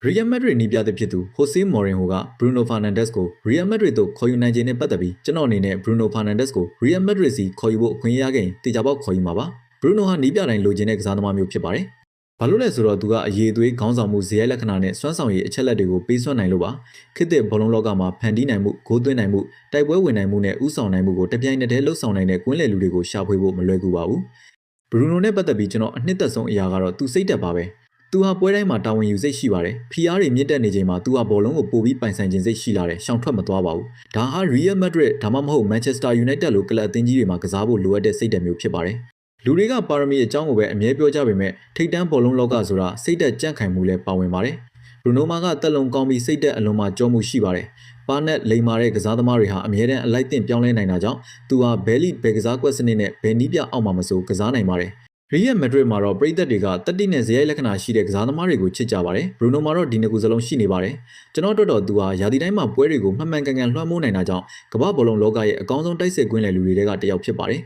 Real Madrid နီးပြတဲ့ဖြစ်သူ Jose Mourinho က Bruno Fernandes ကို Real Madrid သို့ခေါ်ယူနိုင်ခြင်းနဲ့ပတ်သက်ပြီးကျွန်တော်အနေနဲ့ Bruno Fernandes ကို Real Madrid စီခေါ်ယူဖို့အခွင့်အရေးရခဲ့ရင်တေချာပေါက်ခေါ်ယူမှာပါ။ Bruno ဟာနီးပြတိုင်းလိုချင်တဲ့ကစားသမားမျိုးဖြစ်ပါတယ်။ဘာလို့လဲဆိုတော့သူကအရေးသွေးခေါင်းဆောင်မှုဇယိုက်လက္ခဏာနဲ့စွမ်းဆောင်ရည်အချက်လက်တွေကိုပေးစွမ်းနိုင်လို့ပါ။ခေတ်သစ်ဘောလုံးလောကမှာဖန်တီးနိုင်မှုဂိုးသွင်းနိုင်မှုတိုက်ပွဲဝင်နိုင်မှုနဲ့ဥဆောင်နိုင်မှုကိုတပြိုင်နက်တည်းလှုပ်ဆောင်နိုင်တဲ့ကွင်းလယ်လူတွေကိုရှာဖွေဖို့မလွယ်ကူပါဘူး။ Bruno နဲ့ပတ်သက်ပြီးကျွန်တော်အနှစ်သက်ဆုံးအရာကတော့သူစိတ်တက်ပါပဲ။သူဟာပွဲတိုင်းမှာတာဝန်ယူစိတ်ရှိပါတယ်။ဖီအားတွေမြင့်တက်နေချိန်မှာသူဟာဘောလုံးကိုပို့ပြီးပိုင်ဆိုင်ခြင်းစိတ်ရှိလာတယ်။ရှောင်ထွက်မသွားပါဘူး။ဒါဟာ Real Madrid ဒါမှမဟုတ် Manchester United လိုကလပ်အသင်းကြီးတွေမှာကစားဖို့လိုအပ်တဲ့စိတ်ဓာတ်မျိုးဖြစ်ပါတယ်။လူတွေကပါရမီအကြောင်းကိုပဲအမြဲပြောကြပေမဲ့ထိတ်တန်းဘောလုံးလောကဆိုတာစိတ်သက်ကြန့်ခိုင်မှုလည်းပါဝင်ပါတယ်။ Bruno ကတက်လုံကောင်းပြီးစိတ်သက်အလွန်မှကြောမှုရှိပါတယ်။ပါနဲ့လိမ်မာတဲ့ကစားသမားတွေဟာအမြဲတမ်းအလိုက်တင်ပြောင်းလဲနိုင်တာကြောင့်သူဟာဘဲလီဘယ်ကစားကွက်စနစ်နဲ့ဘယ်နည်းပြအောက်မှာမဆိုကစားနိုင်ပါတယ်။ Real Madrid မှာတော့ပရိသတ်တွေကတတိနဲ့ဇယိုက်လက္ခဏာရှိတဲ့ကစားသမားတွေကိုချစ်ကြပါတယ်။ Bruno မှာတော့ဒီနှစ်ခုစလုံးရှိနေပါတယ်။ကျွန်တော်တို့တော့သူဟာရာသီတိုင်းမှာပွဲတွေကိုမှန်မှန်ကန်ကန်လွှမ်းမိုးနိုင်တာကြောင့်ကမ္ဘာဘောလုံးလောကရဲ့အကောင်းဆုံးတိုက်စစ်ကွင်းလယ်လူတွေကတယောက်ဖြစ်ပါတယ်